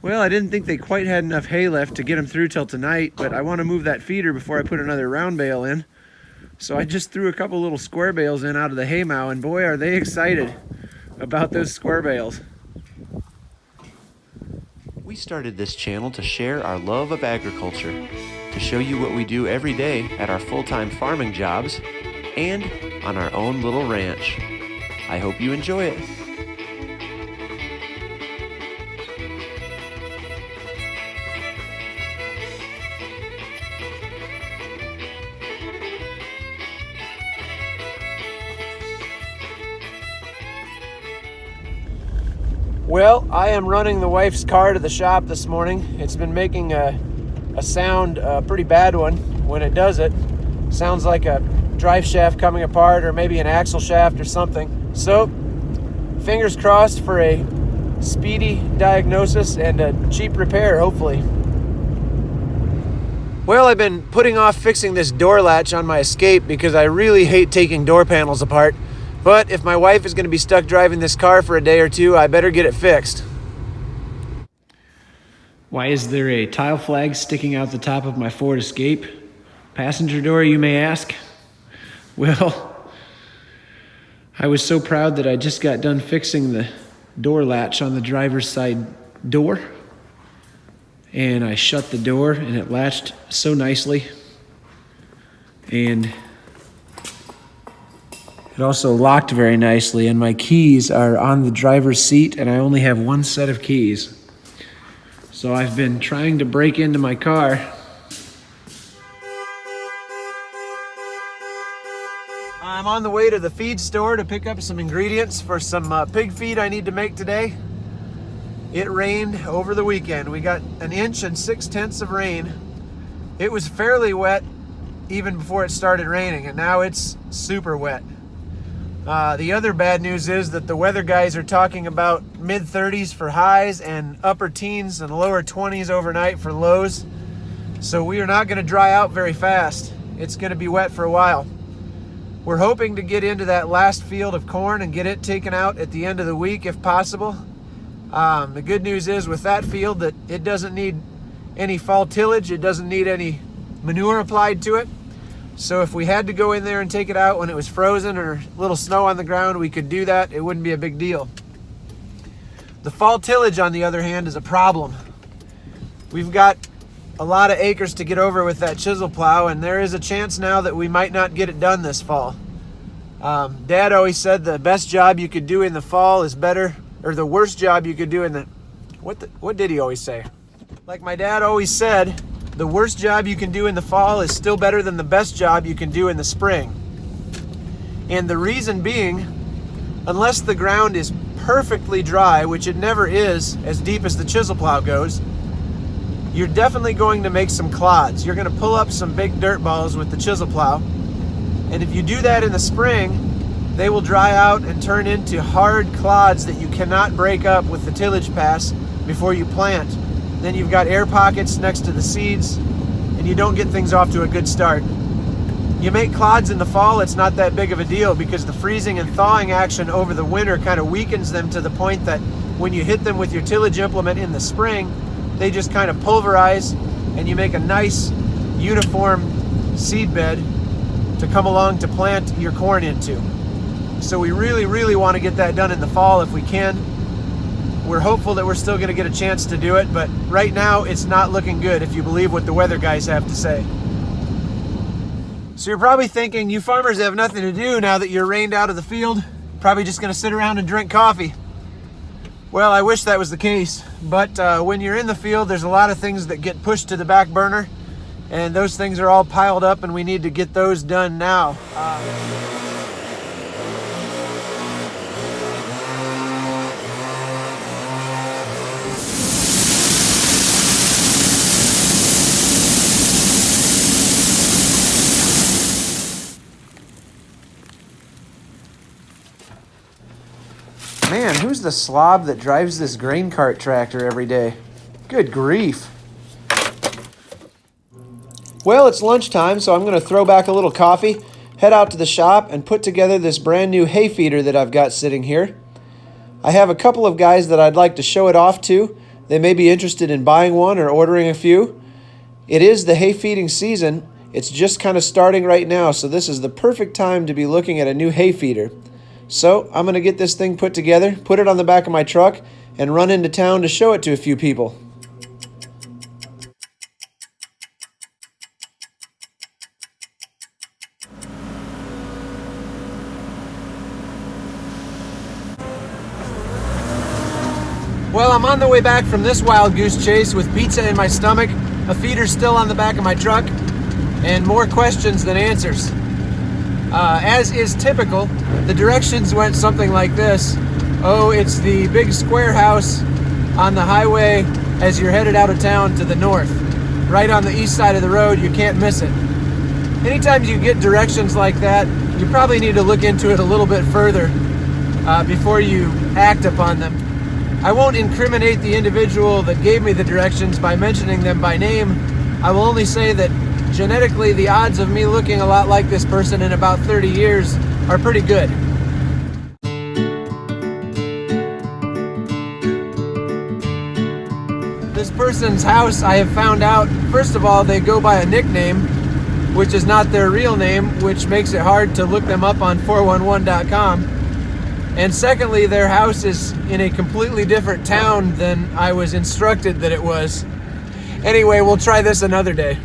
Well, I didn't think they quite had enough hay left to get them through till tonight, but I want to move that feeder before I put another round bale in. So I just threw a couple little square bales in out of the hay mow, and boy, are they excited about those square bales. We started this channel to share our love of agriculture, to show you what we do every day at our full-time farming jobs and on our own little ranch. I hope you enjoy it. Well, I am running the wife's car to the shop this morning. It's been making a sound, a pretty bad one when it does it. Sounds like a drive shaft coming apart or maybe an axle shaft or something. So, fingers crossed for a speedy diagnosis and a cheap repair, hopefully. Well, I've been putting off fixing this door latch on my Escape because I really hate taking door panels apart. But if my wife is going to be stuck driving this car for a day or two, I better get it fixed. Why is there a tile flag sticking out the top of my Ford Escape? Passenger door, you may ask? Well, I was so proud that I just got done fixing the door latch on the driver's side door. And I shut the door and it latched so nicely. And it also locked very nicely, and my keys are on the driver's seat, and I only have one set of keys. So I've been trying to break into my car. I'm on the way to the feed store to pick up some ingredients for some pig feed I need to make today. It rained over the weekend. We got 1 inch and 6/10 of rain. It was fairly wet even before it started raining, and now it's super wet. The other bad news is that the weather guys are talking about mid-30s for highs and upper teens and lower 20s overnight for lows. So we are not going to dry out very fast. It's going to be wet for a while. We're hoping to get into that last field of corn and get it taken out at the end of the week if possible. The good news is with that field that it doesn't need any fall tillage. It doesn't need any manure applied to it. So if we had to go in there and take it out when it was frozen or a little snow on the ground, we could do that. It wouldn't be a big deal. The fall tillage, on the other hand, is a problem. We've got a lot of acres to get over with that chisel plow, and there is a chance now that we might not get it done this fall. Dad always said the best job you could do in the fall is better, or the worst job you could do in the... What did he always say? Like my dad always said, the worst job you can do in the fall is still better than the best job you can do in the spring. And the reason being, unless the ground is perfectly dry, which it never is as deep as the chisel plow goes, you're definitely going to make some clods. You're going to pull up some big dirt balls with the chisel plow. And if you do that in the spring, they will dry out and turn into hard clods that you cannot break up with the tillage pass before you plant. Then you've got air pockets next to the seeds, and you don't get things off to a good start. You make clods in the fall, it's not that big of a deal because the freezing and thawing action over the winter kind of weakens them to the point that when you hit them with your tillage implement in the spring, they just kind of pulverize and you make a nice uniform seed bed to come along to plant your corn into. So we really, really want to get that done in the fall if we can. We're hopeful that we're still going to get a chance to do it, but right now it's not looking good if you believe what the weather guys have to say. So you're probably thinking, you farmers have nothing to do now that you're rained out of the field. Probably just going to sit around and drink coffee. Well, I wish that was the case, but when you're in the field, there's a lot of things that get pushed to the back burner, and those things are all piled up, and we need to get those done now. Man, who's the slob that drives this grain cart tractor every day? Good grief. Well, it's lunchtime, so I'm going to throw back a little coffee, head out to the shop, and put together this brand new hay feeder that I've got sitting here. I have a couple of guys that I'd like to show it off to. They may be interested in buying one or ordering a few. It is the hay feeding season. It's just kind of starting right now, so this is the perfect time to be looking at a new hay feeder. So I'm going to get this thing put together, put it on the back of my truck, and run into town to show it to a few people. Well, I'm on the way back from this wild goose chase with pizza in my stomach, a feeder still on the back of my truck, and more questions than answers. As is typical, the directions went something like this. Oh, it's the big square house on the highway as you're headed out of town to the north. Right on the east side of the road, you can't miss it. Anytime you get directions like that, you probably need to look into it a little bit further before you act upon them. I won't incriminate the individual that gave me the directions by mentioning them by name. I will only say that genetically the odds of me looking a lot like this person in about 30 years are pretty good. This person's house, I have found out, first of all, they go by a nickname, which is not their real name, which makes it hard to look them up on 411.com. And secondly, their house is in a completely different town than I was instructed that it was. Anyway, we'll try this another day.